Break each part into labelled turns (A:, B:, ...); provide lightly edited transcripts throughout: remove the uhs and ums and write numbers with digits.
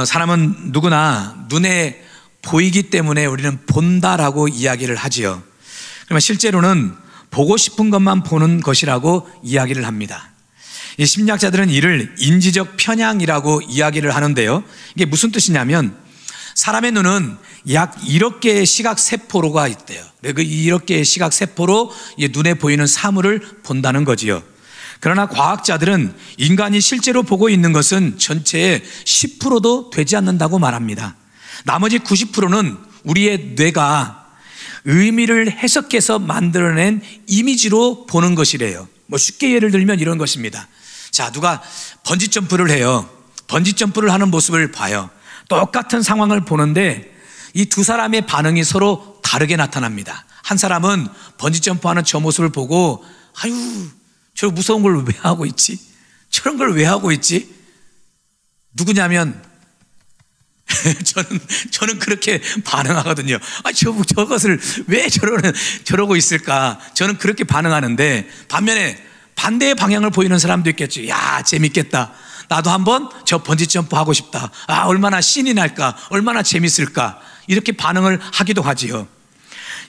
A: 사람은 누구나 눈에 보이기 때문에 우리는 본다라고 이야기를 하지요. 그러면 실제로는 보고 싶은 것만 보는 것이라고 이야기를 합니다. 이 심리학자들은 이를 인지적 편향이라고 이야기를 하는데요. 이게 무슨 뜻이냐면 사람의 눈은 약 1억 개의 시각세포로가 있대요. 그 1억 개의 시각세포로 눈에 보이는 사물을 본다는 거지요. 그러나 과학자들은 인간이 실제로 보고 있는 것은 전체의 10%도 되지 않는다고 말합니다. 나머지 90%는 우리의 뇌가 의미를 해석해서 만들어낸 이미지로 보는 것이래요. 쉽게 예를 들면 이런 것입니다. 자, 누가 번지점프를 해요. 번지점프를 하는 모습을 봐요. 똑같은 상황을 보는데 이 두 사람의 반응이 서로 다르게 나타납니다. 한 사람은 번지점프하는 저 모습을 보고 아유, 저 무서운 걸 왜 하고 있지? 저런 걸 왜 하고 있지? 누구냐면 저는 그렇게 반응하거든요. 저것을 왜 저러고 있을까? 저는 그렇게 반응하는데 반면에 반대의 방향을 보이는 사람도 있겠죠. 야, 재밌겠다. 나도 한번 저 번지점프 하고 싶다. 얼마나 신이 날까? 얼마나 재밌을까? 이렇게 반응을 하기도 하지요.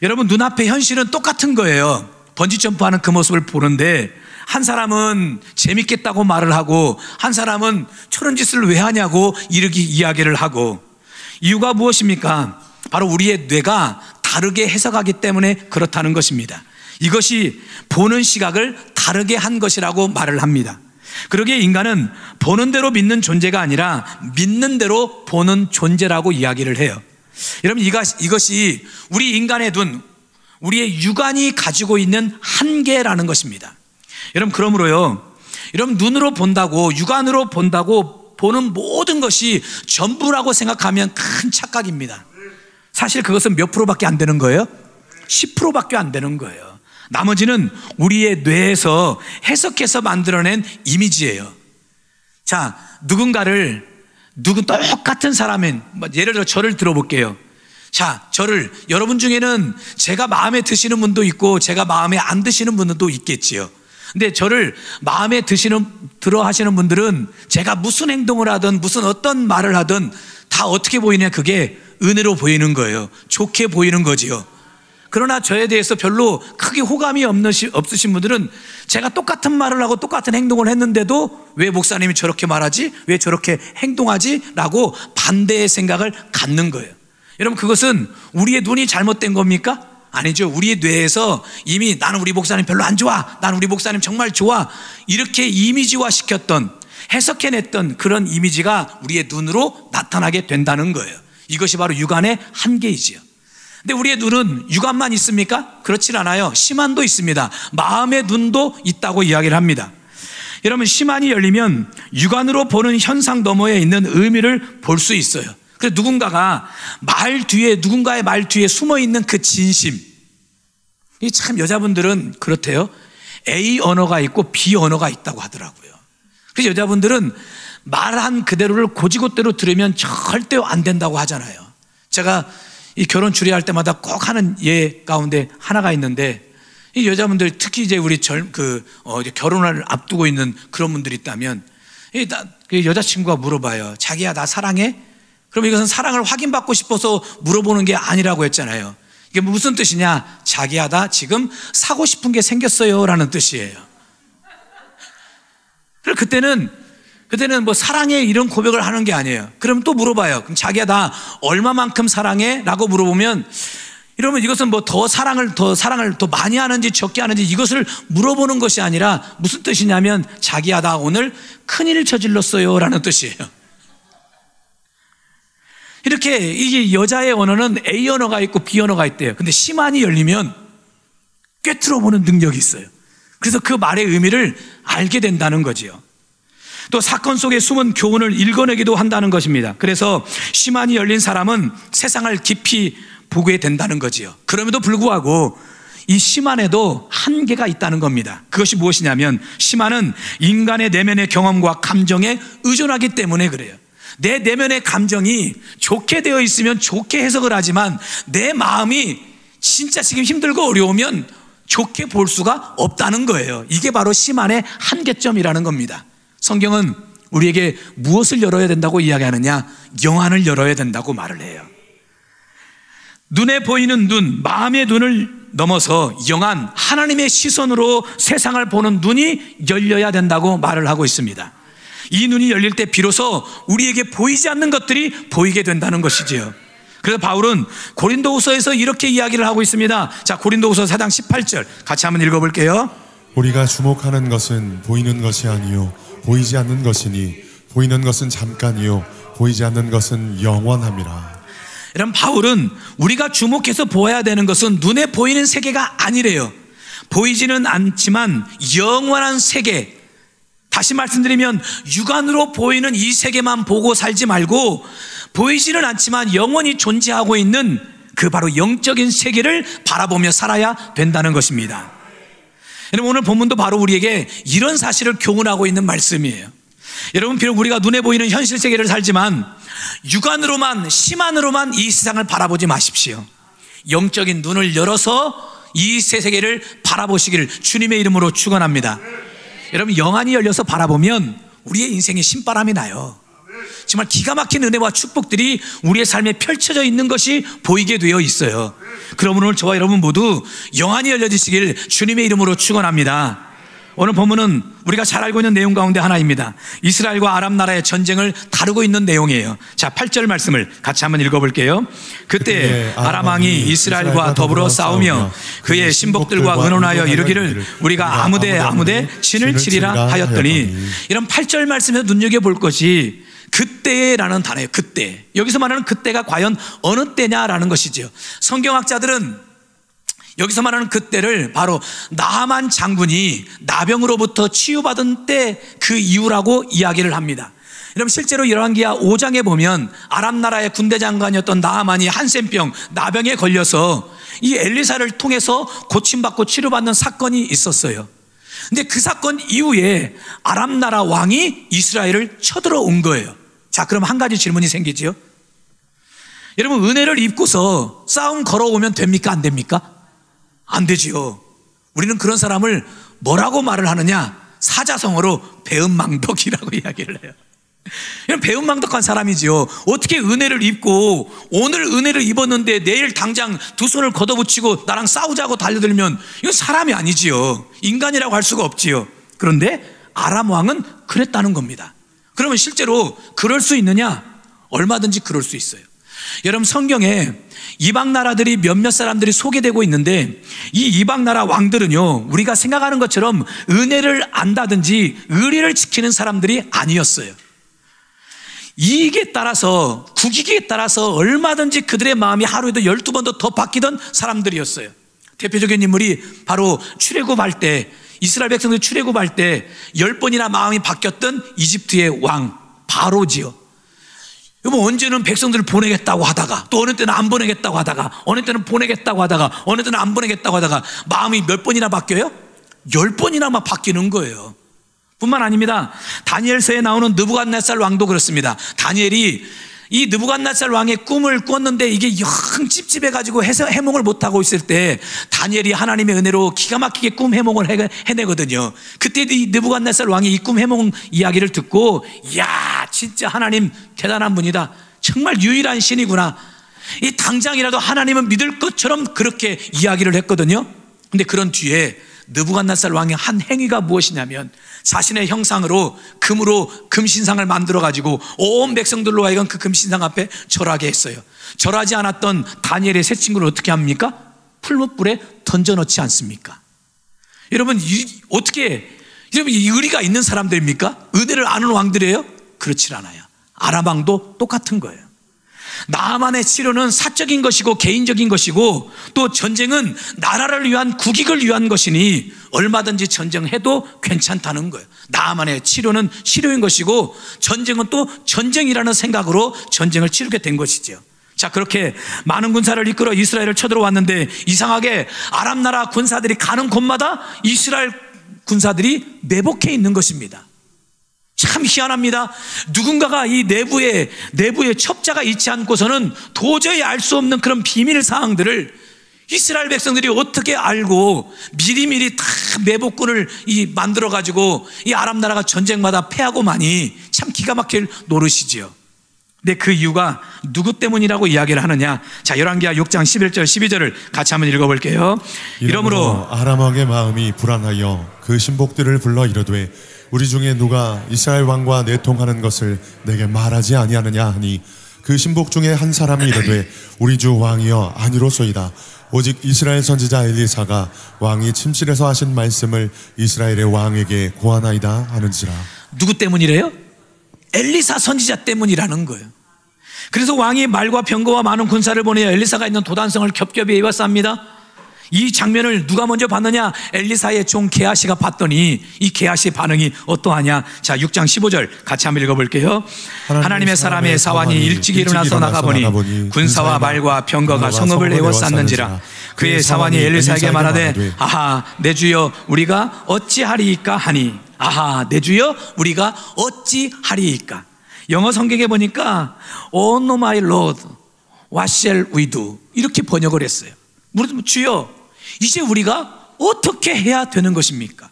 A: 여러분, 눈앞의 현실은 똑같은 거예요. 번지점프 하는 그 모습을 보는데 한 사람은 재밌겠다고 말을 하고 한 사람은 저런 짓을 왜 하냐고 이렇게 이야기를 하고, 이유가 무엇입니까? 바로 우리의 뇌가 다르게 해석하기 때문에 그렇다는 것입니다. 이것이 보는 시각을 다르게 한 것이라고 말을 합니다. 그러기에 인간은 보는 대로 믿는 존재가 아니라 믿는 대로 보는 존재라고 이야기를 해요. 여러분, 이것이 우리 인간의 눈, 우리의 육안이 가지고 있는 한계라는 것입니다. 여러분, 그러므로요, 여러분, 눈으로 본다고, 육안으로 본다고 보는 모든 것이 전부라고 생각하면 큰 착각입니다. 사실 그것은 몇 프로밖에 안 되는 거예요? 10%밖에 안 되는 거예요. 나머지는 우리의 뇌에서 해석해서 만들어낸 이미지예요. 자, 똑같은 사람인, 예를 들어 저를 들어볼게요. 자, 여러분 중에는 제가 마음에 드시는 분도 있고 제가 마음에 안 드시는 분도 있겠지요. 근데 저를 마음에 들어 하시는 분들은 제가 무슨 행동을 하든 무슨 어떤 말을 하든 다 어떻게 보이냐, 그게 은혜로 보이는 거예요. 좋게 보이는 거지요. 그러나 저에 대해서 별로 크게 호감이 없으신 분들은 제가 똑같은 말을 하고 똑같은 행동을 했는데도 왜 목사님이 저렇게 말하지? 왜 저렇게 행동하지? 라고 반대의 생각을 갖는 거예요. 여러분, 그것은 우리의 눈이 잘못된 겁니까? 아니죠. 우리의 뇌에서 이미 나는 우리 목사님 별로 안 좋아, 나는 우리 목사님 정말 좋아, 이렇게 이미지화 시켰던, 해석해냈던 그런 이미지가 우리의 눈으로 나타나게 된다는 거예요. 이것이 바로 육안의 한계이지요. 근데 우리의 눈은 육안만 있습니까? 그렇진 않아요. 심안도 있습니다. 마음의 눈도 있다고 이야기를 합니다. 여러분, 심안이 열리면 육안으로 보는 현상 너머에 있는 의미를 볼 수 있어요. 그래서 누군가의 말 뒤에 숨어 있는 그 진심, 이 참 여자분들은 그렇대요. A 언어가 있고 B 언어가 있다고 하더라고요. 그래서 여자분들은 말한 그대로를 고지고대로 들으면 절대 안 된다고 하잖아요. 제가 이 결혼 주례할 때마다 꼭 하는 예 가운데 하나가 있는데, 이 여자분들, 특히 이제 우리 결혼을 앞두고 있는 그런 분들이 있다면, 여자친구가 물어봐요. 자기야, 나 사랑해? 그럼 이것은 사랑을 확인받고 싶어서 물어보는 게 아니라고 했잖아요. 이게 무슨 뜻이냐? 자기야, 나 지금 사고 싶은 게 생겼어요 라는 뜻이에요. 그래서 그때는 뭐 사랑해 이런 고백을 하는 게 아니에요. 그럼 또 물어봐요. 그럼 자기야, 나 얼마만큼 사랑해? 라고 물어보면, 이러면 이것은 뭐 더 사랑을 더 많이 하는지 적게 하는지 이것을 물어보는 것이 아니라 무슨 뜻이냐면, 자기야, 나 오늘 큰일 저질렀어요 라는 뜻이에요. 이렇게 이게 여자의 언어는 A 언어가 있고 B 언어가 있대요. 근데 심안이 열리면 꿰뚫어 보는 능력이 있어요. 그래서 그 말의 의미를 알게 된다는 거지요. 또 사건 속에 숨은 교훈을 읽어내기도 한다는 것입니다. 그래서 심안이 열린 사람은 세상을 깊이 보게 된다는 거지요. 그럼에도 불구하고 이 심안에도 한계가 있다는 겁니다. 그것이 무엇이냐면, 심안은 인간의 내면의 경험과 감정에 의존하기 때문에 그래요. 내 내면의 감정이 좋게 되어 있으면 좋게 해석을 하지만, 내 마음이 진짜 지금 힘들고 어려우면 좋게 볼 수가 없다는 거예요. 이게 바로 심안의 한계점이라는 겁니다. 성경은 우리에게 무엇을 열어야 된다고 이야기하느냐? 영안을 열어야 된다고 말을 해요. 눈에 보이는 눈, 마음의 눈을 넘어서 영안, 하나님의 시선으로 세상을 보는 눈이 열려야 된다고 말을 하고 있습니다. 이 눈이 열릴 때 비로소 우리에게 보이지 않는 것들이 보이게 된다는 것이지요. 그래서 바울은 고린도후서에서 이렇게 이야기를 하고 있습니다. 자, 고린도후서 4장 18절 같이 한번 읽어볼게요.
B: 우리가 주목하는 것은 보이는 것이 아니요 보이지 않는 것이니 보이는 것은 잠깐이요 보이지 않는 것은 영원함이라.
A: 여러분, 바울은 우리가 주목해서 보아야 되는 것은 눈에 보이는 세계가 아니래요. 보이지는 않지만 영원한 세계, 다시 말씀드리면 육안으로 보이는 이 세계만 보고 살지 말고 보이지는 않지만 영원히 존재하고 있는 그 바로 영적인 세계를 바라보며 살아야 된다는 것입니다. 여러분, 오늘 본문도 바로 우리에게 이런 사실을 교훈하고 있는 말씀이에요. 여러분, 비록 우리가 눈에 보이는 현실 세계를 살지만 육안으로만, 심안으로만 이 세상을 바라보지 마십시오. 영적인 눈을 열어서 이 세계를 바라보시기를 주님의 이름으로 축원합니다. 여러분, 영안이 열려서 바라보면 우리의 인생에 신바람이 나요. 정말 기가 막힌 은혜와 축복들이 우리의 삶에 펼쳐져 있는 것이 보이게 되어 있어요. 그러므로 오늘 저와 여러분 모두 영안이 열려지시길 주님의 이름으로 축원합니다. 오늘 본문은 우리가 잘 알고 있는 내용 가운데 하나입니다. 이스라엘과 아람 나라의 전쟁을 다루고 있는 내용이에요. 자, 8절 말씀을 같이 한번 읽어볼게요. 그때 아람 왕이 이스라엘과 더불어 싸우며 그의 신복들과 의논하여 이르기를 우리가 아무데 진을 치리라 하였더니, 이런 8절 말씀에서 눈여겨볼 것이 그때라는 단어예요. 그때. 여기서 말하는 그때가 과연 어느 때냐라는 것이죠. 성경학자들은 여기서 말하는 그때를 바로 나아만 장군이 나병으로부터 치유받은 때 그 이후라고 이야기를 합니다. 여러분, 실제로 열왕기하 5장에 보면 아람 나라의 군대 장관이었던 나아만이 한센병, 나병에 걸려서 이 엘리사를 통해서 고침받고 치료받는 사건이 있었어요. 근데 그 사건 이후에 아람 나라 왕이 이스라엘을 쳐들어온 거예요. 자, 그럼 한 가지 질문이 생기지요. 여러분, 은혜를 입고서 싸움 걸어오면 됩니까? 안 됩니까? 안 되지요. 우리는 그런 사람을 뭐라고 말을 하느냐? 사자성어로 배은망덕이라고 이야기를 해요. 배은망덕한 사람이지요. 어떻게 은혜를 입고 오늘 은혜를 입었는데 내일 당장 두 손을 걷어붙이고 나랑 싸우자고 달려들면 이건 사람이 아니지요. 인간이라고 할 수가 없지요. 그런데 아람 왕은 그랬다는 겁니다. 그러면 실제로 그럴 수 있느냐? 얼마든지 그럴 수 있어요. 여러분, 성경에 이방 나라들이 몇몇 사람들이 소개되고 있는데 이 이방 나라 왕들은요, 우리가 생각하는 것처럼 은혜를 안다든지 의리를 지키는 사람들이 아니었어요. 이익에 따라서, 국익에 따라서 얼마든지 그들의 마음이 하루에도 12번도 더 바뀌던 사람들이었어요. 대표적인 인물이 바로 출애굽할 때, 이스라엘 백성들이 출애굽할 때 10번이나 마음이 바뀌었던 이집트의 왕 바로지요. 여러분, 언제는 백성들을 보내겠다고 하다가 또 어느 때는 안 보내겠다고 하다가 어느 때는 보내겠다고 하다가 어느 때는 안 보내겠다고 하다가 마음이 몇 번이나 바뀌어요? 10번이나 막 바뀌는 거예요. 뿐만 아닙니다. 다니엘서에 나오는 느부갓네살 왕도 그렇습니다. 다니엘이 이 느부갓네살 왕의 꿈을 꿨는데 이게 영 찝찝해가지고 해몽을 못하고 있을 때 다니엘이 하나님의 은혜로 기가 막히게 꿈 해몽을 해내거든요. 그때 이 느부갓네살 왕이 이 꿈 해몽 이야기를 듣고, 이야, 진짜 하나님 대단한 분이다, 정말 유일한 신이구나, 이 당장이라도 하나님은 믿을 것처럼 그렇게 이야기를 했거든요. 근데 그런 뒤에 느부갓네살 왕의 한 행위가 무엇이냐면 자신의 형상으로 금으로 금신상을 만들어가지고 온 백성들로 하여금 그 금신상 앞에 절하게 했어요. 절하지 않았던 다니엘의 세 친구를 어떻게 합니까? 풀무불에 던져넣지 않습니까? 여러분, 어떻게, 여러분, 이 의리가 있는 사람들입니까? 은혜를 아는 왕들이에요? 그렇지 않아요. 아람 왕도 똑같은 거예요. 나아만의 치료는 사적인 것이고 개인적인 것이고, 또 전쟁은 나라를 위한, 국익을 위한 것이니 얼마든지 전쟁해도 괜찮다는 거예요. 나아만의 치료는 치료인 것이고 전쟁은 또 전쟁이라는 생각으로 전쟁을 치르게 된 것이죠. 자, 그렇게 많은 군사를 이끌어 이스라엘을 쳐들어왔는데 이상하게 아람 나라 군사들이 가는 곳마다 이스라엘 군사들이 매복해 있는 것입니다. 참 희한합니다. 누군가가 이 내부에 첩자가 있지 않고서는 도저히 알 수 없는 그런 비밀 사항들을 이스라엘 백성들이 어떻게 알고 미리미리 다 매복군을 만들어 가지고 이 아람 나라가 전쟁마다 패하고만이 참 기가 막힐 노릇이지요. 근데 그 이유가 누구 때문이라고 이야기를 하느냐? 자, 열왕기하 6장 11절 12절을 같이 한번 읽어볼게요. 이러므로
B: 아람 왕의 마음이 불안하여 그 신복들을 불러 이르되 우리 중에 누가 이스라엘 왕과 내통하는 것을 내게 말하지 아니하느냐 하니 그 신복 중에 한 사람이 이르되 우리 주 왕이여 아니로소이다. 오직 이스라엘 선지자 엘리사가 왕이 침실에서 하신 말씀을 이스라엘의 왕에게 고하나이다 하는지라.
A: 누구 때문이래요? 엘리사 선지자 때문이라는 거예요. 그래서 왕이 말과 병거와 많은 군사를 보내어 엘리사가 있는 도단성을 겹겹이 에워쌉니다. 이 장면을 누가 먼저 봤느냐? 엘리사의 종 게하시가 봤더니 이 게하시의 반응이 어떠하냐? 자, 6장 15절 같이 한번 읽어볼게요. 하나님의 사람의 사환이 일찍 일어나서 나가보니 군사와 말과 병거가 성읍을 에워쌌는지라. 그의 사환이 엘리사에게 말하되 아하 내 주여 우리가 어찌하리이까 하니 아하 내 주여 우리가 어찌하리이까. 영어 성경에 보니까 Oh no my Lord what shall we do 이렇게 번역을 했어요. 물론 주여 이제 우리가 어떻게 해야 되는 것입니까?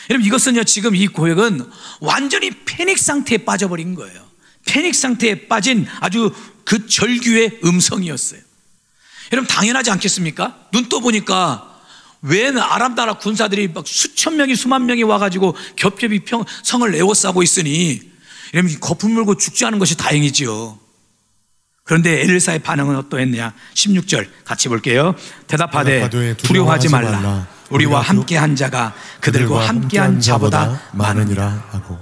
A: 여러분 이것은요 지금 이 고역은 완전히 패닉 상태에 빠져버린 거예요. 패닉 상태에 빠진 아주 그 절규의 음성이었어요. 여러분 당연하지 않겠습니까? 눈 떠보니까 왜 아람 나라 군사들이 막 수천 명이 수만 명이 와가지고 겹겹이 성을 에워싸고 있으니 여러분 거품 물고 죽지 않은 것이 다행이지요. 그런데 엘리사의 반응은 어떠했냐? 16절 같이 볼게요. 대답하되 두려워하지 말라. 우리와 함께한 자가 그들과 함께한 자보다 많으니라 하고.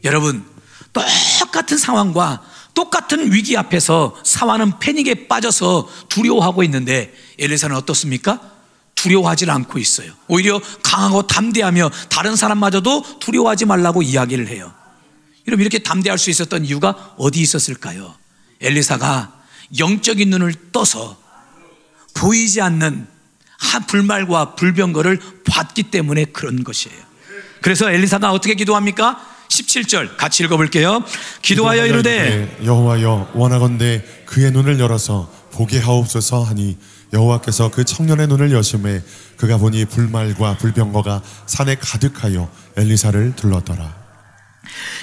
A: 여러분 똑같은 상황과 똑같은 위기 앞에서 사환은 패닉에 빠져서 두려워하고 있는데 엘리사는 어떻습니까? 두려워하지 않고 있어요. 오히려 강하고 담대하며 다른 사람마저도 두려워하지 말라고 이야기를 해요. 여러분 이렇게 담대할 수 있었던 이유가 어디 있었을까요? 엘리사가 영적인 눈을 떠서 보이지 않는 불말과 불병거를 봤기 때문에 그런 것이에요. 그래서 엘리사가 어떻게 기도합니까? 17절 같이 읽어볼게요. 기도하여 이르되
B: 여호와여 원하건대 그의 눈을 열어서 보게 하옵소서 하니 여호와께서 그 청년의 눈을 여심해 그가 보니 불말과 불병거가 산에 가득하여 엘리사를 둘렀더라.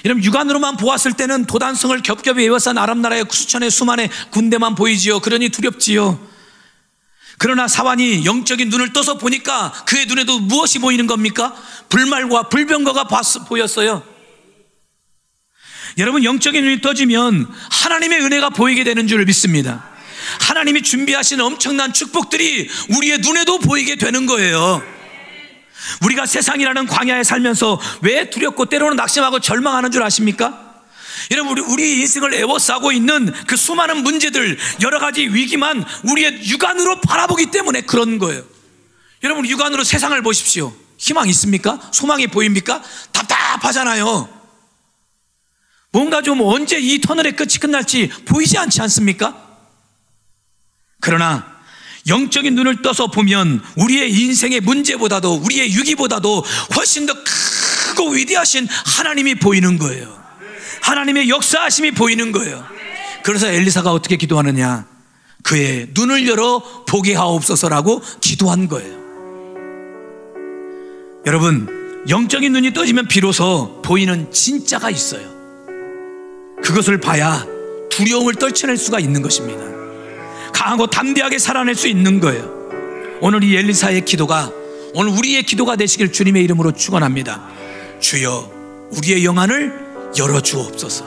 A: 여러분 육안으로만 보았을 때는 도단성을 겹겹이 에워싼 아람 나라의 수천의 수만의 군대만 보이지요. 그러니 두렵지요. 그러나 사환이 영적인 눈을 떠서 보니까 그의 눈에도 무엇이 보이는 겁니까? 불말과 불병거가 보였어요. 여러분 영적인 눈이 떠지면 하나님의 은혜가 보이게 되는 줄 믿습니다. 하나님이 준비하신 엄청난 축복들이 우리의 눈에도 보이게 되는 거예요. 우리가 세상이라는 광야에 살면서 왜 두렵고 때로는 낙심하고 절망하는 줄 아십니까? 여러분 우리 인생을 에워싸고 있는 그 수많은 문제들 여러 가지 위기만 우리의 육안으로 바라보기 때문에 그런 거예요. 여러분 육안으로 세상을 보십시오. 희망 있습니까? 소망이 보입니까? 답답하잖아요. 뭔가 좀 언제 이 터널의 끝이 끝날지 보이지 않지 않습니까? 그러나 영적인 눈을 떠서 보면 우리의 인생의 문제보다도 우리의 위기보다도 훨씬 더 크고 위대하신 하나님이 보이는 거예요. 하나님의 역사하심이 보이는 거예요. 그래서 엘리사가 어떻게 기도하느냐? 그의 눈을 열어 보게 하옵소서라고 기도한 거예요. 여러분 영적인 눈이 떠지면 비로소 보이는 진짜가 있어요. 그것을 봐야 두려움을 떨쳐낼 수가 있는 것입니다. 강하고 담대하게 살아낼 수 있는 거예요. 오늘 이 엘리사의 기도가 오늘 우리의 기도가 되시길 주님의 이름으로 축원합니다. 주여 우리의 영안을 열어주옵소서.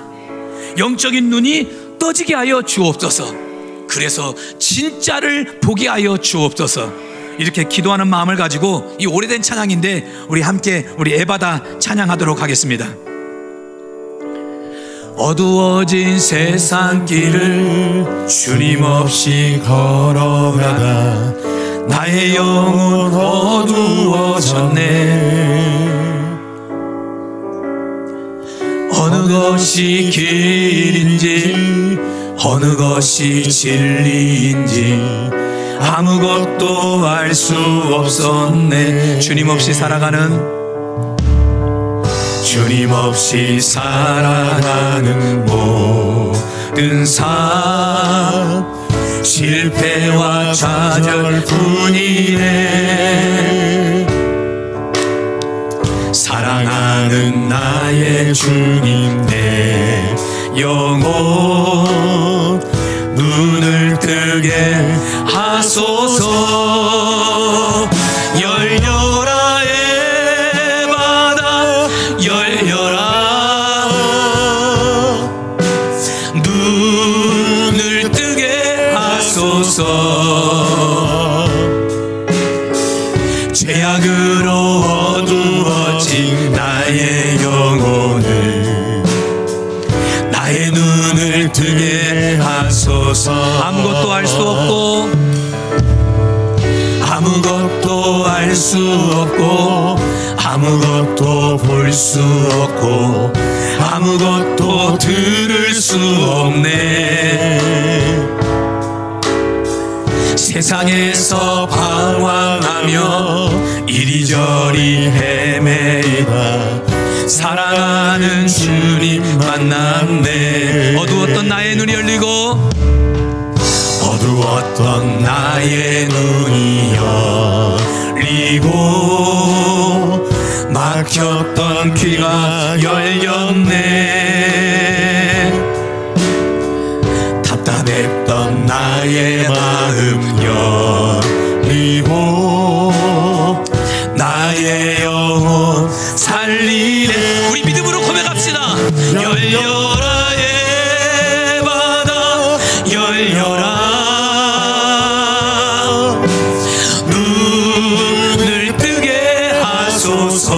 A: 영적인 눈이 떠지게 하여 주옵소서. 그래서 진짜를 보게 하여 주옵소서. 이렇게 기도하는 마음을 가지고 이 오래된 찬양인데 우리 함께 우리 에바다 찬양하도록 하겠습니다. 어두워진 세상 길을 주님 없이 걸어가다 나의 영혼 어두워졌네. 어느 것이 길인지 어느 것이 진리인지 아무것도 알 수 없었네. 주님 없이 살아가는 주님 없이 살아가는 모든 삶 실패와 좌절뿐이네. 사랑하는 나의 주님 내 영혼 눈을 뜨게 하소서. 열려라 의 바다 열려라, 눈을 뜨게 하소서. 죄악으로 어두워진 나의 영혼을 나의 눈을 뜨게 하소서. 아무것도 알 수 없고 아무것도 알 수 없고 아무것도 볼 수 없고 아무것도 들을 수 없네. 세상에서 방황하며 이리저리 헤매이다 사랑하는 주님 만났네. 어두웠던 나의 눈이 열리고 어두웠던 나의 눈이 열리고 막혔던 귀가 열렸네. 답답했던 나의 마음 열리고 나의 영혼 살리네. 우리 믿음으로 고백합시다. 열려라 의 바다 열려라, 눈을 뜨게 하소서.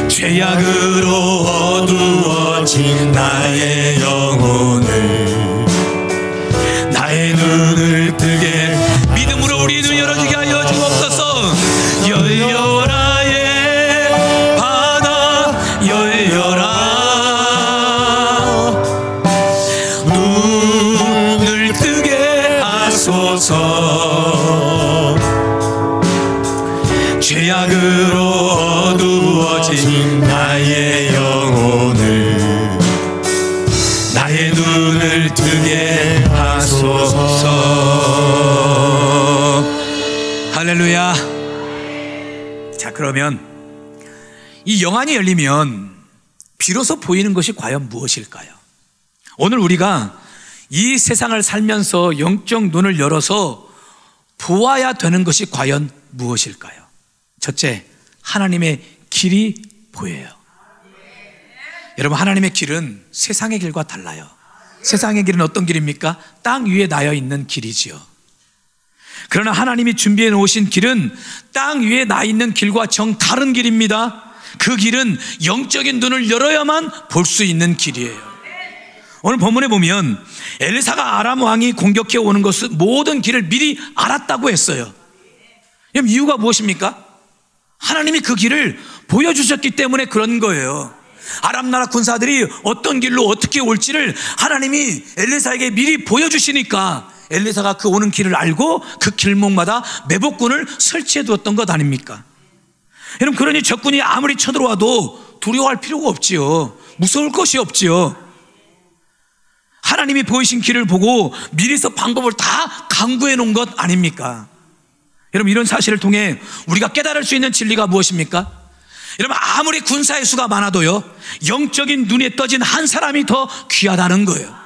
A: 죄악으로 어두워진 나의 영혼을 나의 눈을 뜨게 믿음으로 우리 눈 열어주게 하여 주옵소서. 열려라 의 바다 열려라, 눈을 뜨게 하소서. 죄악으로 어두워진 나의 영혼을 나의 눈을 뜨게 하소서. 할렐루야. 자, 그러면 이 영안이 열리면 비로소 보이는 것이 과연 무엇일까요? 오늘 우리가 이 세상을 살면서 영적 눈을 열어서 보아야 되는 것이 과연 무엇일까요? 첫째, 하나님의 길이 보여요. 여러분, 하나님의 길은 세상의 길과 달라요. 세상의 길은 어떤 길입니까? 땅 위에 나여 있는 길이지요. 그러나 하나님이 준비해 놓으신 길은 땅 위에 나 있는 길과 정 다른 길입니다. 그 길은 영적인 눈을 열어야만 볼 수 있는 길이에요. 오늘 본문에 보면 엘리사가 아람 왕이 공격해 오는 것을 모든 길을 미리 알았다고 했어요. 그럼 이유가 무엇입니까? 하나님이 그 길을 보여주셨기 때문에 그런 거예요. 아람 나라 군사들이 어떤 길로 어떻게 올지를 하나님이 엘리사에게 미리 보여주시니까 엘리사가 그 오는 길을 알고 그 길목마다 매복군을 설치해 두었던 것 아닙니까? 여러분, 그러니 적군이 아무리 쳐들어와도 두려워할 필요가 없지요. 무서울 것이 없지요. 하나님이 보이신 길을 보고 미리서 방법을 다 강구해 놓은 것 아닙니까? 여러분, 이런 사실을 통해 우리가 깨달을 수 있는 진리가 무엇입니까? 여러분, 아무리 군사의 수가 많아도요, 영적인 눈에 떠진 한 사람이 더 귀하다는 거예요.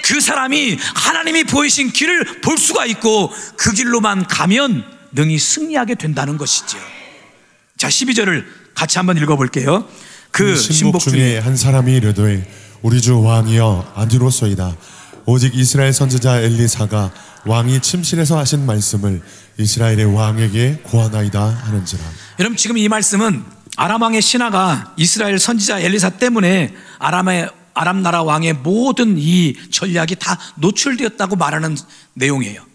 A: 그 사람이 하나님이 보이신 길을 볼 수가 있고 그 길로만 가면 능히 승리하게 된다는 것이죠. 자, 12절을 같이 한번 읽어볼게요. 그
B: 신복 중에 한 사람이 이르되 우리 주 왕이여 아디로소이다. 오직 이스라엘 선지자 엘리사가 왕이 침실에서 하신 말씀을 이스라엘의 왕에게 고하나이다 하는지라.
A: 여러분, 지금 이 말씀은 아람 왕의 신하가 이스라엘 선지자 엘리사 때문에 아람 나라 왕의 모든 이 전략이 다 노출되었다고 말하는 내용이에요.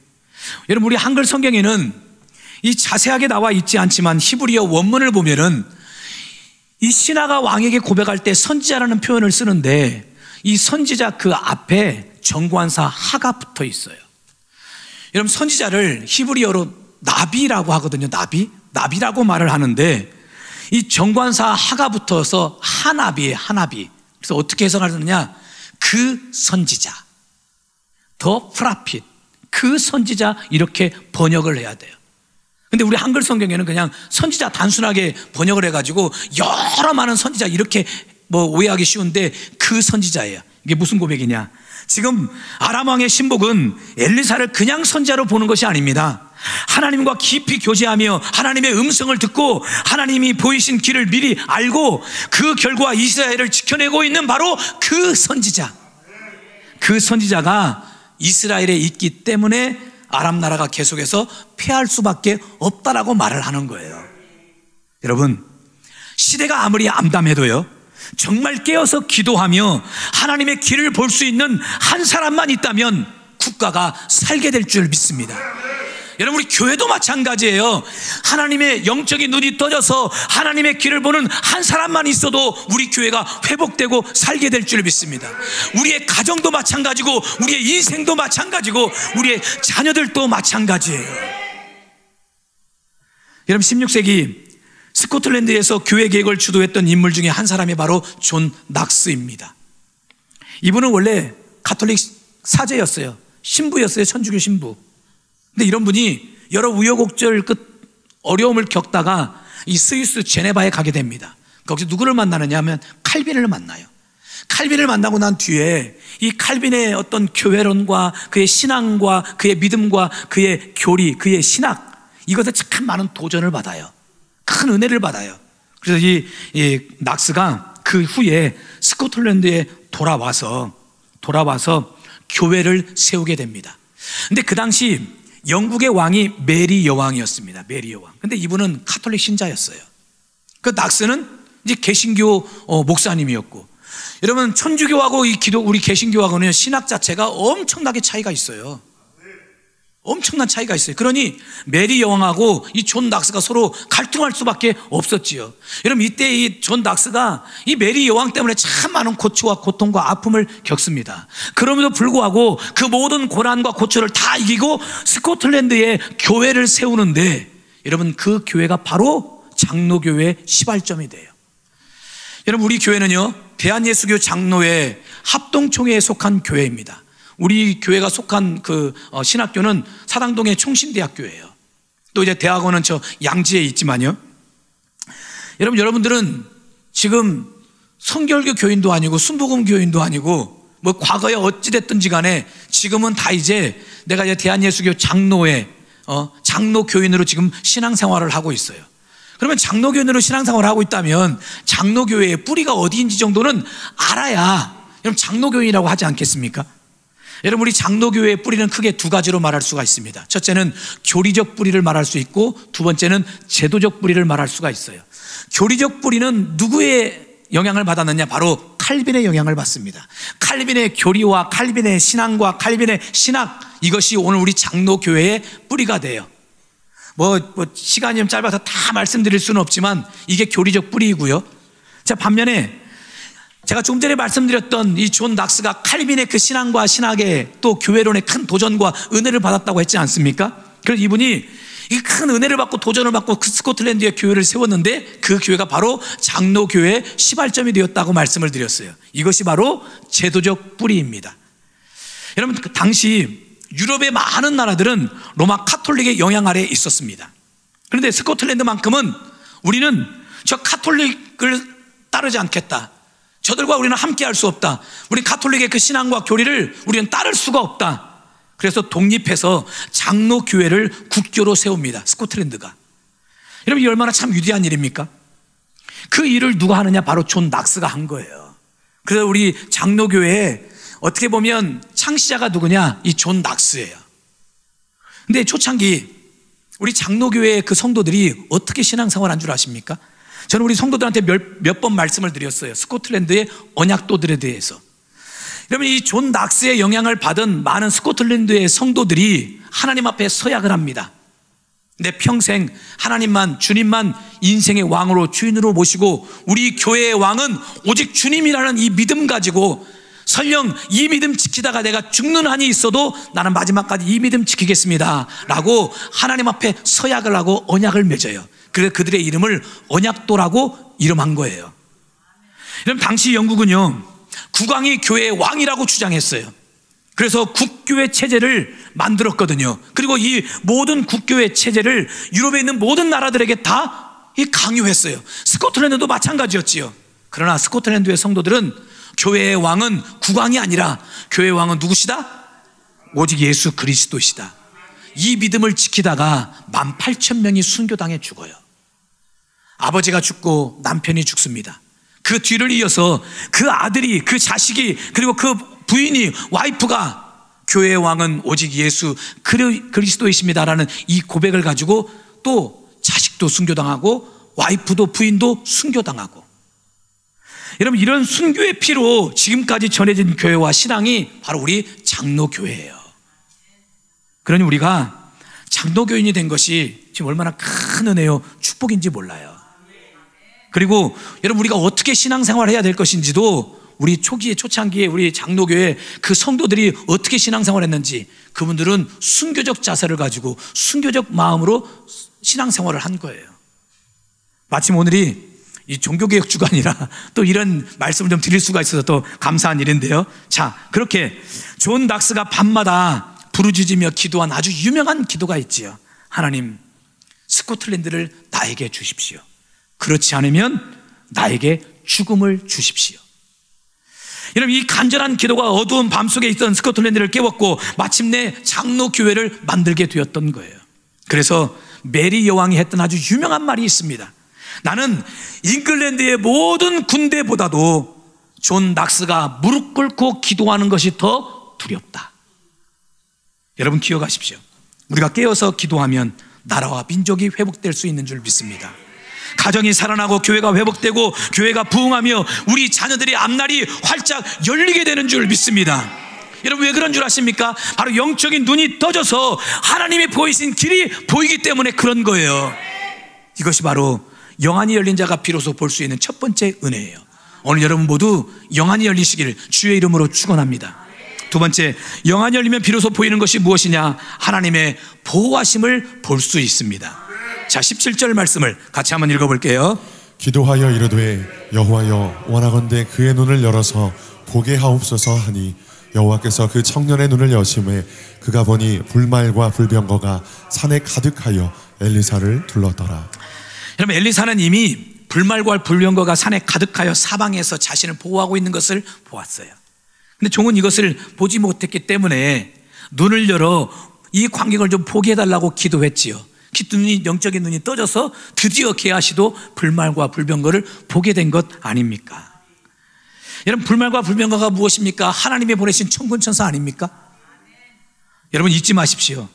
A: 여러분, 우리 한글 성경에는 이 자세하게 나와 있지 않지만 히브리어 원문을 보면은 이 신하가 왕에게 고백할 때 선지자라는 표현을 쓰는데 이 선지자 그 앞에 정관사 하가 붙어 있어요. 여러분, 선지자를 히브리어로 나비라고 하거든요. 나비라고 말을 하는데 이 정관사 하가 붙어서 하나비예요. 하나비. 그래서 어떻게 해석하느냐? 그 선지자, 더 프라핏, 그 선지자, 이렇게 번역을 해야 돼요. 근데 우리 한글 성경에는 그냥 선지자 단순하게 번역을 해가지고 여러 많은 선지자 이렇게 오해하기 쉬운데, 그 선지자예요. 이게 무슨 고백이냐? 지금 아람 왕의 신복은 엘리사를 그냥 선지자로 보는 것이 아닙니다. 하나님과 깊이 교제하며 하나님의 음성을 듣고 하나님이 보이신 길을 미리 알고 그 결과 이스라엘을 지켜내고 있는 바로 그 선지자. 그 선지자가 이스라엘에 있기 때문에 아람 나라가 계속해서 패할 수밖에 없다라고 말을 하는 거예요. 여러분, 시대가 아무리 암담해도요, 정말 깨어서 기도하며 하나님의 길을 볼 수 있는 한 사람만 있다면 국가가 살게 될 줄 믿습니다. 여러분, 우리 교회도 마찬가지예요. 하나님의 영적인 눈이 떠져서 하나님의 길을 보는 한 사람만 있어도 우리 교회가 회복되고 살게 될 줄 믿습니다. 우리의 가정도 마찬가지고 우리의 인생도 마찬가지고 우리의 자녀들도 마찬가지예요. 여러분, 16세기 스코틀랜드에서 교회 개혁을 주도했던 인물 중에 한 사람이 바로 존 낙스입니다. 이분은 원래 가톨릭 사제였어요. 신부였어요. 천주교 신부. 근데 이런 분이 여러 우여곡절 끝 어려움을 겪다가 이 스위스 제네바에 가게 됩니다. 거기서 누구를 만나느냐 하면 칼빈을 만나요. 칼빈을 만나고 난 뒤에 이 칼빈의 어떤 교회론과 그의 신앙과 그의 믿음과 그의 교리, 그의 신학, 이것에 참 많은 도전을 받아요. 큰 은혜를 받아요. 그래서 이 낙스가 그 후에 스코틀랜드에 돌아와서 교회를 세우게 됩니다. 근데 그 당시 영국의 왕이 메리 여왕이었습니다. 메리 여왕. 근데 이분은 가톨릭 신자였어요. 그 낙스는 이제 개신교 목사님이었고, 여러분, 천주교하고 우리 개신교하고는 신학 자체가 엄청나게 차이가 있어요. 엄청난 차이가 있어요. 그러니 메리 여왕하고 이 존 낙스가 서로 갈등할 수밖에 없었지요. 여러분, 이때 이 존 낙스가 이 메리 여왕 때문에 참 많은 고초와 고통과 아픔을 겪습니다. 그럼에도 불구하고 그 모든 고난과 고초를 다 이기고 스코틀랜드에 교회를 세우는데, 여러분, 그 교회가 바로 장로교회의 시발점이 돼요. 여러분, 우리 교회는요, 대한예수교 장로회 합동총회에 속한 교회입니다. 우리 교회가 속한 그 신학교는 사당동의 총신대학교예요. 또 이제 대학원은 저 양지에 있지만요. 여러분들은 지금 성결교 교인도 아니고 순복음 교인도 아니고 과거에 어찌됐든지 간에 지금은 다 이제 내가 이제 대한예수교 장로회 장로 교인으로 지금 신앙생활을 하고 있어요. 그러면 장로 교인으로 신앙생활을 하고 있다면 장로 교회의 뿌리가 어디인지 정도는 알아야 여러분 장로 교인이라고 하지 않겠습니까? 여러분, 우리 장로교회의 뿌리는 크게 두 가지로 말할 수가 있습니다. 첫째는 교리적 뿌리를 말할 수 있고, 두 번째는 제도적 뿌리를 말할 수가 있어요. 교리적 뿌리는 누구의 영향을 받았느냐? 바로 칼빈의 영향을 받습니다. 칼빈의 교리와 칼빈의 신앙과 칼빈의 신학, 이것이 오늘 우리 장로교회의 뿌리가 돼요. 시간이 좀 짧아서 다 말씀드릴 수는 없지만 이게 교리적 뿌리이고요. 자, 반면에 제가 조금 전에 말씀드렸던 이 존 낙스가 칼빈의 그 신앙과 신학의 또 교회론의 큰 도전과 은혜를 받았다고 했지 않습니까? 그래서 이분이 이 큰 은혜를 받고 도전을 받고 그 스코틀랜드의 교회를 세웠는데, 그 교회가 바로 장로교회의 시발점이 되었다고 말씀을 드렸어요. 이것이 바로 제도적 뿌리입니다. 여러분, 그 당시 유럽의 많은 나라들은 로마 카톨릭의 영향 아래에 있었습니다. 그런데 스코틀랜드만큼은 우리는 저 카톨릭을 따르지 않겠다, 저들과 우리는 함께 할 수 없다, 우리 카톨릭의 그 신앙과 교리를 우리는 따를 수가 없다. 그래서 독립해서 장로교회를 국교로 세웁니다. 스코틀랜드가. 여러분, 이 얼마나 참 위대한 일입니까? 그 일을 누가 하느냐? 바로 존 낙스가 한 거예요. 그래서 우리 장로교회에 어떻게 보면 창시자가 누구냐? 이 존 낙스예요. 근데 초창기 우리 장로교회의 그 성도들이 어떻게 신앙생활 한 줄 아십니까? 저는 우리 성도들한테 몇 번 말씀을 드렸어요. 스코틀랜드의 언약도들에 대해서. 여러분, 이 존 낙스의 영향을 받은 많은 스코틀랜드의 성도들이 하나님 앞에 서약을 합니다. 내 평생 하나님만, 주님만 인생의 왕으로, 주인으로 모시고 우리 교회의 왕은 오직 주님이라는 이 믿음 가지고, 설령 이 믿음 지키다가 내가 죽는 한이 있어도 나는 마지막까지 이 믿음 지키겠습니다 라고 하나님 앞에 서약을 하고 언약을 맺어요. 그래서 그들의 이름을 언약도라고 이름한 거예요. 여러분, 당시 영국은요, 국왕이 교회의 왕이라고 주장했어요. 그래서 국교회 체제를 만들었거든요. 그리고 이 모든 국교회 체제를 유럽에 있는 모든 나라들에게 다 강요했어요. 스코틀랜드도 마찬가지였지요. 그러나 스코틀랜드의 성도들은 교회의 왕은 국왕이 아니라 교회의 왕은 누구시다? 오직 예수 그리스도시다. 이 믿음을 지키다가 18,000명이 순교당해 죽어요. 아버지가 죽고 남편이 죽습니다. 그 뒤를 이어서 그 아들이, 그 자식이, 그리고 그 부인이, 와이프가 교회의 왕은 오직 예수 그리스도이십니다라는 이 고백을 가지고 또 자식도 순교당하고 와이프도 부인도 순교당하고. 여러분, 이런 순교의 피로 지금까지 전해진 교회와 신앙이 바로 우리 장로교회예요. 그러니 우리가 장로교인이 된 것이 지금 얼마나 큰 은혜요, 축복인지 몰라요. 그리고 여러분, 우리가 어떻게 신앙생활을 해야 될 것인지도 우리 초창기에 우리 장로교회 그 성도들이 어떻게 신앙생활을 했는지, 그분들은 순교적 자세를 가지고 순교적 마음으로 신앙생활을 한 거예요. 마침 오늘이 이 종교개혁 주간이라 또 이런 말씀을 좀 드릴 수가 있어서 또 감사한 일인데요. 자, 그렇게 존 낙스가 밤마다 부르짖으며 기도한 아주 유명한 기도가 있지요. 하나님, 스코틀랜드를 나에게 주십시오. 그렇지 않으면 나에게 죽음을 주십시오. 여러분, 이 간절한 기도가 어두운 밤속에 있던 스코틀랜드를 깨웠고 마침내 장로교회를 만들게 되었던 거예요. 그래서 메리 여왕이 했던 아주 유명한 말이 있습니다. 나는 잉글랜드의 모든 군대보다도 존 낙스가 무릎 꿇고 기도하는 것이 더 두렵다. 여러분, 기억하십시오. 우리가 깨어서 기도하면 나라와 민족이 회복될 수 있는 줄 믿습니다. 가정이 살아나고 교회가 회복되고 교회가 부흥하며 우리 자녀들의 앞날이 활짝 열리게 되는 줄 믿습니다. 여러분, 왜 그런 줄 아십니까? 바로 영적인 눈이 떠져서 하나님이 보이신 길이 보이기 때문에 그런 거예요. 이것이 바로 영안이 열린 자가 비로소 볼 수 있는 첫 번째 은혜예요. 오늘 여러분 모두 영안이 열리시기를 주의 이름으로 축원합니다. 두 번째, 영안이 열리면 비로소 보이는 것이 무엇이냐? 하나님의 보호하심을 볼 수 있습니다. 자, 17절 말씀을 같이 한번 읽어볼게요.
B: 기도하여 이르되 여호와여, 원하건대 그의 눈을 열어서 보게 하옵소서 하니 여호와께서 그 청년의 눈을 여심해 그가 보니 불말과 불병거가 산에 가득하여 엘리사를 둘렀더라.
A: 여러분, 엘리사는 이미 불말과 불병거가 산에 가득하여 사방에서 자신을 보호하고 있는 것을 보았어요. 근데 종은 이것을 보지 못했기 때문에 눈을 열어 이 광경을 좀 보게 해달라고 기도했지요. 영적인 눈이 떠져서 드디어 게하시도 불말과 불병거를 보게 된 것 아닙니까? 여러분, 불말과 불병거가 무엇입니까? 하나님이 보내신 천군천사 아닙니까? 여러분, 잊지 마십시오.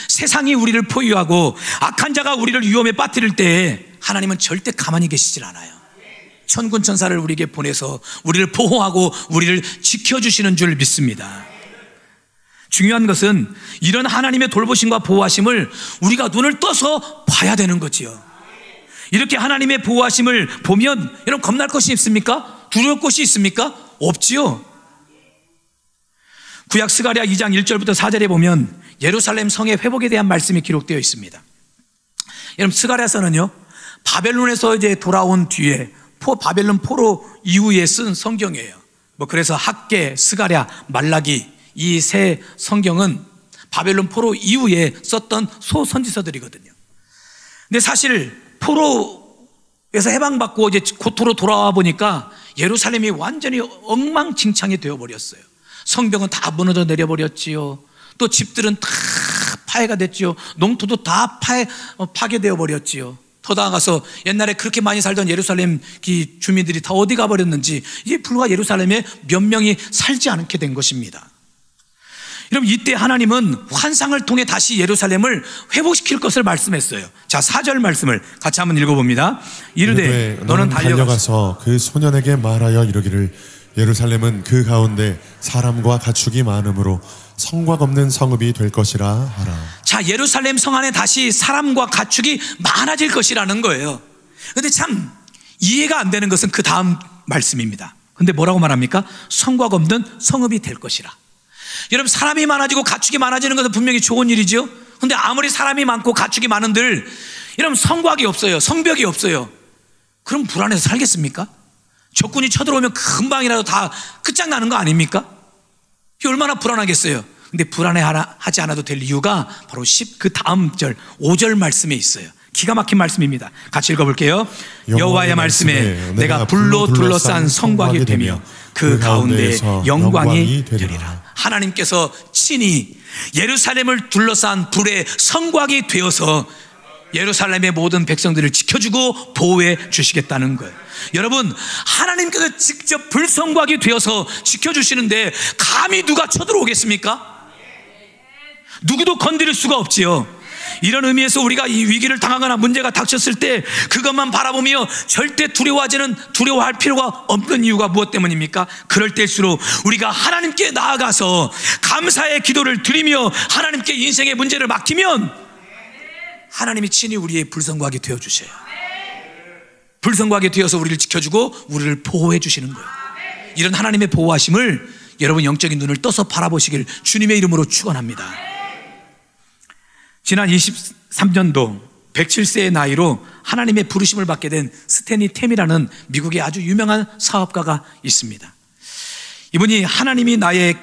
A: 세상이 우리를 포위하고 악한 자가 우리를 위험에 빠뜨릴 때 하나님은 절대 가만히 계시질 않아요. 천군천사를 우리에게 보내서 우리를 보호하고 우리를 지켜주시는 줄 믿습니다. 중요한 것은 이런 하나님의 돌보심과 보호하심을 우리가 눈을 떠서 봐야 되는 거지요. 이렇게 하나님의 보호하심을 보면 여러분, 겁날 것이 있습니까? 두려울 것이 있습니까? 없지요. 구약 스가랴 2장 1절부터 4절에 보면 예루살렘 성의 회복에 대한 말씀이 기록되어 있습니다. 여러분, 스가랴서는요, 바벨론에서 이제 돌아온 뒤에 바벨론 포로 이후에 쓴 성경이에요. 그래서 학개, 스가랴, 말라기 이 세 성경은 바벨론 포로 이후에 썼던 소선지서들이거든요. 근데 사실 포로에서 해방받고 이제 고토로 돌아와 보니까 예루살렘이 완전히 엉망진창이 되어버렸어요. 성벽은 다 무너져 내려버렸지요. 또 집들은 다 파해가 됐지요. 농토도 다 파괴되어 버렸지요. 더 나아가서 옛날에 그렇게 많이 살던 예루살렘 주민들이 다 어디 가버렸는지 이제 불과 예루살렘에 몇 명이 살지 않게 된 것입니다. 여러분, 이때 하나님은 환상을 통해 다시 예루살렘을 회복시킬 것을 말씀했어요. 자, 4절 말씀을 같이 한번 읽어봅니다. 이르되 너는 달려가서
B: 그 소년에게 말하여 이르기를 예루살렘은 그 가운데 사람과 가축이 많으므로 성곽 없는 성읍이 될 것이라 하라.
A: 자, 예루살렘 성 안에 다시 사람과 가축이 많아질 것이라는 거예요. 근데 참 이해가 안 되는 것은 그 다음 말씀입니다. 근데 뭐라고 말합니까? 성곽 없는 성읍이 될 것이라. 여러분, 사람이 많아지고 가축이 많아지는 것은 분명히 좋은 일이죠. 근데 아무리 사람이 많고 가축이 많은들 여러분, 성곽이 없어요. 성벽이 없어요. 그럼 불안해서 살겠습니까? 적군이 쳐들어오면 금방이라도 다 끝장나는 거 아닙니까? 이게 얼마나 불안하겠어요. 근데 불안해하지 않아도 될 이유가 바로 그 다음 절 5절 말씀에 있어요. 기가 막힌 말씀입니다. 같이 읽어볼게요. 여호와의 말씀에 내가 불로 둘러싼 성곽이 되며 그 가운데 영광이 되리라. 하나님께서 친히 예루살렘을 둘러싼 불의 성곽이 되어서 예루살렘의 모든 백성들을 지켜주고 보호해 주시겠다는 거예요. 여러분, 하나님께서 직접 불성곽이 되어서 지켜주시는데 감히 누가 쳐들어오겠습니까? 누구도 건드릴 수가 없지요. 이런 의미에서 우리가 이 위기를 당하거나 문제가 닥쳤을 때 그것만 바라보며 절대 두려워할 필요가 없는 이유가 무엇 때문입니까? 그럴 때일수록 우리가 하나님께 나아가서 감사의 기도를 드리며 하나님께 인생의 문제를 맡기면 하나님이 친히 우리의 불성곽이 되어주셔요. 불성곽이 되어서 우리를 지켜주고 우리를 보호해 주시는 거예요. 이런 하나님의 보호하심을 여러분 영적인 눈을 떠서 바라보시길 주님의 이름으로 축원합니다. 지난 23년도 107세의 나이로 하나님의 부르심을 받게 된 스탠리 템이라는 미국의 아주 유명한 사업가가 있습니다. 이분이 하나님이 나의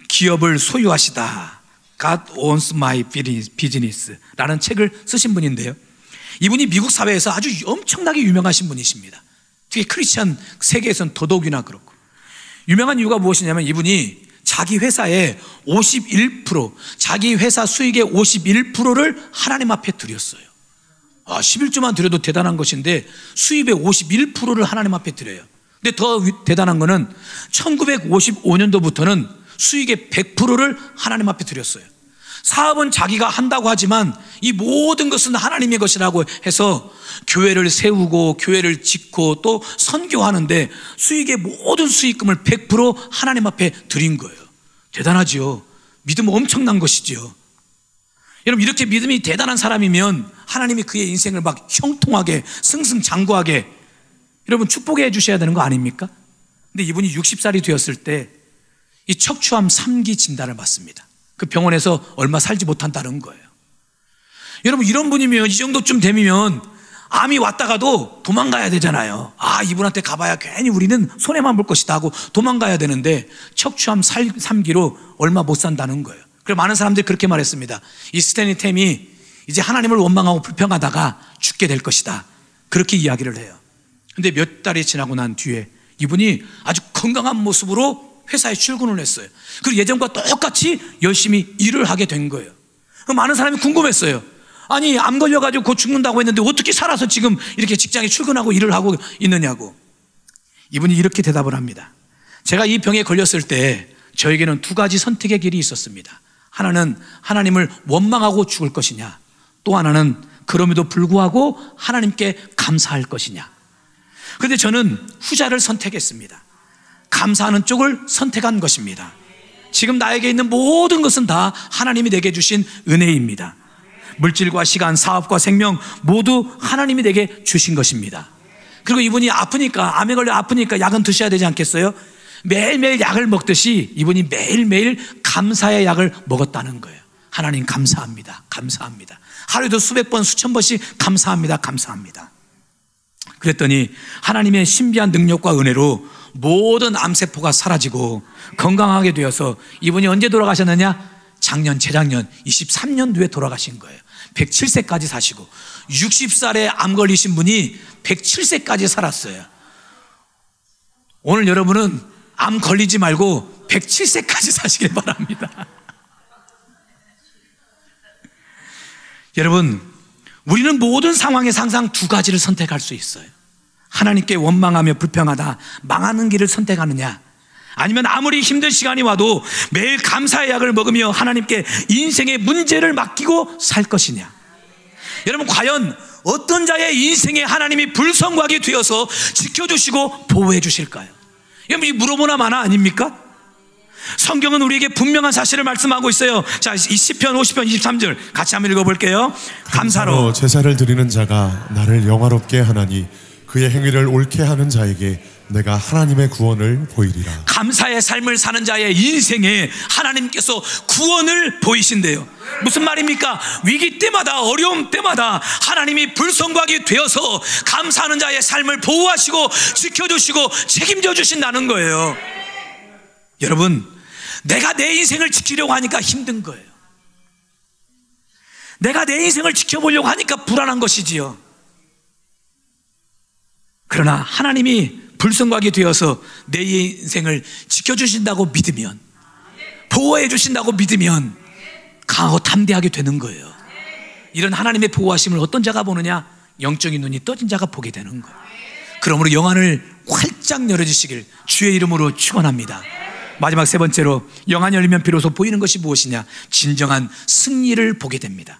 A: 기업을 소유하시다, God owns my business 라는 책을 쓰신 분인데요, 이분이 미국 사회에서 아주 엄청나게 유명하신 분이십니다. 특히 크리스천 세계에서는 더더욱이나 그렇고, 유명한 이유가 무엇이냐면 이분이 자기 회사의 51%, 자기 회사 수익의 51%를 하나님 앞에 드렸어요. 11조만 드려도 대단한 것인데 수입의 51%를 하나님 앞에 드려요. 근데 더 대단한 거는 1955년도부터는 수익의 100%를 하나님 앞에 드렸어요. 사업은 자기가 한다고 하지만 이 모든 것은 하나님의 것이라고 해서 교회를 세우고 교회를 짓고 또 선교하는데 수익의 모든 수익금을 100% 하나님 앞에 드린 거예요. 대단하지요. 믿음 엄청난 것이지요. 여러분, 이렇게 믿음이 대단한 사람이면 하나님이 그의 인생을 막 형통하게 승승장구하게 여러분 축복해 주셔야 되는 거 아닙니까? 근데 이분이 60살이 되었을 때 이 척추암 3기 진단을 받습니다. 그 병원에서 얼마 살지 못한다는 거예요. 여러분, 이런 분이면 이 정도쯤 되면 암이 왔다가도 도망가야 되잖아요. 이분한테 가봐야 괜히 우리는 손해만 볼 것이다 하고 도망가야 되는데 척추암 3기로 얼마 못 산다는 거예요. 그래서 많은 사람들이 그렇게 말했습니다. 이 스탠리 템이 이제 하나님을 원망하고 불평하다가 죽게 될 것이다, 그렇게 이야기를 해요. 근데 몇 달이 지나고 난 뒤에 이분이 아주 건강한 모습으로 회사에 출근을 했어요. 그리고 예전과 똑같이 열심히 일을 하게 된 거예요. 많은 사람이 궁금했어요. 아니, 암 걸려가지고 곧 죽는다고 했는데 어떻게 살아서 지금 이렇게 직장에 출근하고 일을 하고 있느냐고. 이분이 이렇게 대답을 합니다. 제가 이 병에 걸렸을 때 저에게는 두 가지 선택의 길이 있었습니다. 하나는 하나님을 원망하고 죽을 것이냐, 또 하나는 그럼에도 불구하고 하나님께 감사할 것이냐. 그런데 저는 후자를 선택했습니다. 감사하는 쪽을 선택한 것입니다. 지금 나에게 있는 모든 것은 다 하나님이 내게 주신 은혜입니다. 물질과 시간, 사업과 생명 모두 하나님이 내게 주신 것입니다. 그리고 이분이 아프니까, 암에 걸려 아프니까 약은 드셔야 되지 않겠어요? 매일매일 약을 먹듯이 이분이 매일매일 감사의 약을 먹었다는 거예요. 하나님 감사합니다, 감사합니다. 하루에도 수백 번, 수천 번씩 감사합니다, 감사합니다. 그랬더니 하나님의 신비한 능력과 은혜로 모든 암세포가 사라지고 건강하게 되어서 이분이 언제 돌아가셨느냐? 작년, 재작년 23년도에 돌아가신 거예요. 107세까지 사시고 60살에 암 걸리신 분이 107세까지 살았어요. 오늘 여러분은 암 걸리지 말고 107세까지 사시길 바랍니다. 여러분, 우리는 모든 상황에서 항상 두 가지를 선택할 수 있어요. 하나님께 원망하며 불평하다 망하는 길을 선택하느냐, 아니면 아무리 힘든 시간이 와도 매일 감사의 약을 먹으며 하나님께 인생의 문제를 맡기고 살 것이냐. 여러분, 과연 어떤 자의 인생에 하나님이 불성곽이 되어서 지켜주시고 보호해 주실까요? 여러분, 이 물어보나 마나 아닙니까? 성경은 우리에게 분명한 사실을 말씀하고 있어요. 자, 이 시편 50편 23절 같이 한번 읽어볼게요. 감사로
B: 제사를 드리는 자가 나를 영화롭게 하나니 그의 행위를 옳게 하는 자에게 내가 하나님의 구원을 보이리라.
A: 감사의 삶을 사는 자의 인생에 하나님께서 구원을 보이신대요. 무슨 말입니까? 위기 때마다, 어려움 때마다 하나님이 불성곽이 되어서 감사하는 자의 삶을 보호하시고 지켜주시고 책임져 주신다는 거예요. 여러분, 내가 내 인생을 지키려고 하니까 힘든 거예요. 내가 내 인생을 지켜보려고 하니까 불안한 것이지요. 그러나 하나님이 불성각이 되어서 내 인생을 지켜주신다고 믿으면, 보호해 주신다고 믿으면 강하고 담대하게 되는 거예요. 이런 하나님의 보호하심을 어떤 자가 보느냐? 영적인 눈이 떠진 자가 보게 되는 거예요. 그러므로 영안을 활짝 열어주시길 주의 이름으로 축원합니다. 마지막 세 번째로, 영안이 열리면 비로소 보이는 것이 무엇이냐? 진정한 승리를 보게 됩니다.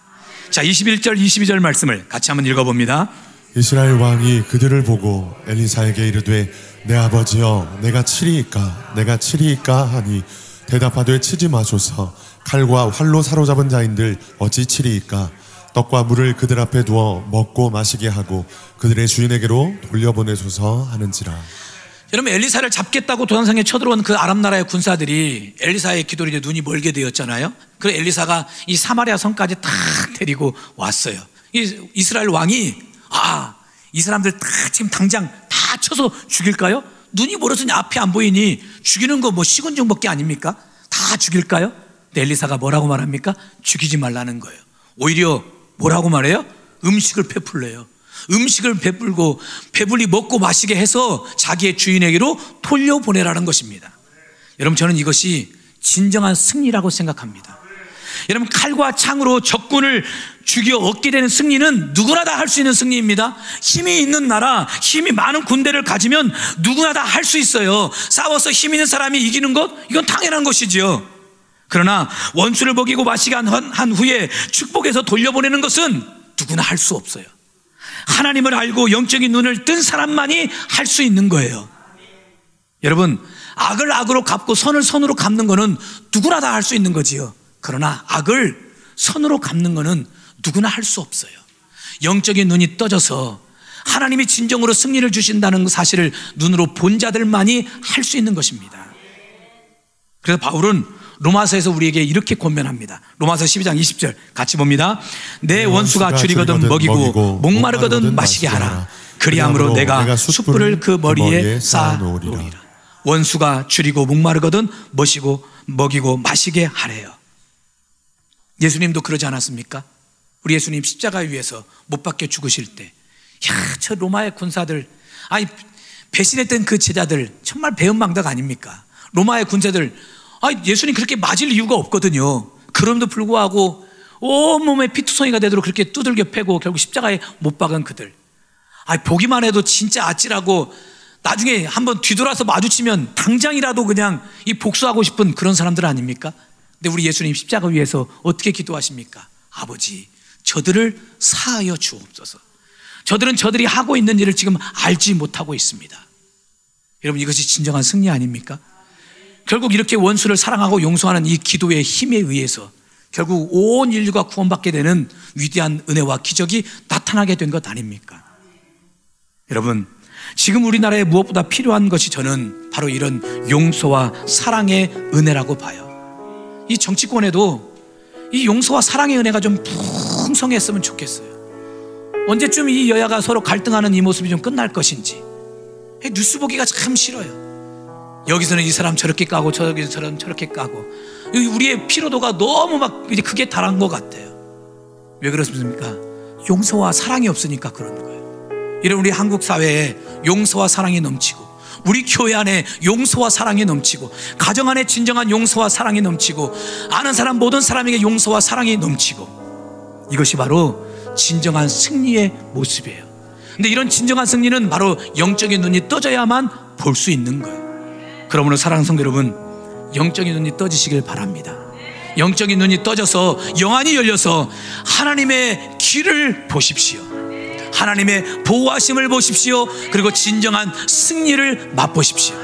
A: 자, 21절 22절 말씀을 같이 한번 읽어봅니다.
B: 이스라엘 왕이 그들을 보고 엘리사에게 이르되 내 아버지여 내가 치리이까 내가 치리이까 하니 대답하되 치지 마소서. 칼과 활로 사로잡은 자인들 어찌 치리이까. 떡과 물을 그들 앞에 두어 먹고 마시게 하고 그들의 주인에게로 돌려보내소서 하는지라.
A: 여러분, 엘리사를 잡겠다고 도단성에 쳐들어온 그 아람 나라의 군사들이 엘리사의 기도로 이제 눈이 멀게 되었잖아요. 그래서 엘리사가 이 사마리아 성까지 딱 데리고 왔어요. 이스라엘 왕이 이 사람들 다 지금 당장 다 쳐서 죽일까요? 눈이 멀어서 앞이 안 보이니 죽이는 거 뭐 식은 죽먹기 아닙니까? 다 죽일까요? 근데 엘리사가 뭐라고 말합니까? 죽이지 말라는 거예요. 오히려 뭐라고 말해요? 음식을 베풀래요. 음식을 베풀고 배불리 먹고 마시게 해서 자기의 주인에게로 돌려보내라는 것입니다. 여러분, 저는 이것이 진정한 승리라고 생각합니다. 여러분, 칼과 창으로 적군을 죽여 얻게 되는 승리는 누구나 다 할 수 있는 승리입니다. 힘이 있는 나라, 힘이 많은 군대를 가지면 누구나 다 할 수 있어요. 싸워서 힘 있는 사람이 이기는 것, 이건 당연한 것이지요. 그러나 원수를 먹이고 마시게 한 후에 축복해서 돌려보내는 것은 누구나 할 수 없어요. 하나님을 알고 영적인 눈을 뜬 사람만이 할 수 있는 거예요. 여러분, 악을 악으로 갚고 선을 선으로 갚는 거는 누구나 다 할 수 있는 거지요. 그러나 악을 선으로 갚는 거는 누구나 할 수 없어요. 영적인 눈이 떠져서 하나님이 진정으로 승리를 주신다는 사실을 눈으로 본 자들만이 할 수 있는 것입니다. 그래서 바울은 로마서에서 우리에게 이렇게 권면합니다. 로마서 12장 20절 같이 봅니다. 내 원수가 줄이거든 먹이고 목마르거든 마시게 하라. 그리함으로 내가 숯불을 그 머리에 쌓아놓으리라. 원수가 줄이고 목마르거든 먹이고 마시게 하래요. 예수님도 그러지 않았습니까? 우리 예수님 십자가 위에서 못 박혀 죽으실 때, 저 로마의 군사들, 배신했던 그 제자들 정말 배은망덕 아닙니까? 로마의 군사들, 예수님 그렇게 맞을 이유가 없거든요. 그럼에도 불구하고 온몸에 피투성이가 되도록 그렇게 두들겨 패고 결국 십자가에 못 박은 그들, 보기만 해도 진짜 아찔하고 나중에 한번 뒤돌아서 마주치면 당장이라도 그냥 이 복수하고 싶은 그런 사람들 아닙니까? 근데 우리 예수님 십자가 위에서 어떻게 기도하십니까? 아버지, 저들을 사하여 주옵소서. 저들은 저들이 하고 있는 일을 지금 알지 못하고 있습니다. 여러분, 이것이 진정한 승리 아닙니까? 결국 이렇게 원수를 사랑하고 용서하는 이 기도의 힘에 의해서 결국 온 인류가 구원받게 되는 위대한 은혜와 기적이 나타나게 된 것 아닙니까? 여러분, 지금 우리나라에 무엇보다 필요한 것이 저는 바로 이런 용서와 사랑의 은혜라고 봐요. 이 정치권에도 이 용서와 사랑의 은혜가 좀 풍성했으면 좋겠어요. 언제쯤 이 여야가 서로 갈등하는 이 모습이 좀 끝날 것인지. 뉴스 보기가 참 싫어요. 여기서는 이 사람 저렇게 까고 저기서는 저렇게 까고, 우리의 피로도가 너무 막 이제 그게 달한 것 같아요. 왜 그렇습니까? 용서와 사랑이 없으니까 그런 거예요. 이런 우리 한국 사회에 용서와 사랑이 넘치고, 우리 교회 안에 용서와 사랑이 넘치고, 가정 안에 진정한 용서와 사랑이 넘치고, 아는 사람 모든 사람에게 용서와 사랑이 넘치고, 이것이 바로 진정한 승리의 모습이에요. 근데 이런 진정한 승리는 바로 영적인 눈이 떠져야만 볼 수 있는 거예요. 그러므로 사랑하는 성도 여러분, 영적인 눈이 떠지시길 바랍니다. 영적인 눈이 떠져서 영안이 열려서 하나님의 길을 보십시오. 하나님의 보호하심을 보십시오. 그리고 진정한 승리를 맛보십시오.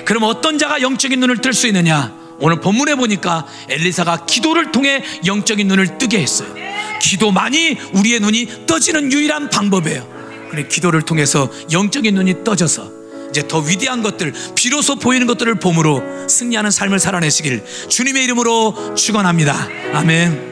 A: 그럼 어떤 자가 영적인 눈을 뜰 수 있느냐? 오늘 본문에 보니까 엘리사가 기도를 통해 영적인 눈을 뜨게 했어요. 기도만이 우리의 눈이 떠지는 유일한 방법이에요. 그래, 기도를 통해서 영적인 눈이 떠져서 이제 더 위대한 것들, 비로소 보이는 것들을 봄으로 승리하는 삶을 살아내시길 주님의 이름으로 축원합니다. 아멘.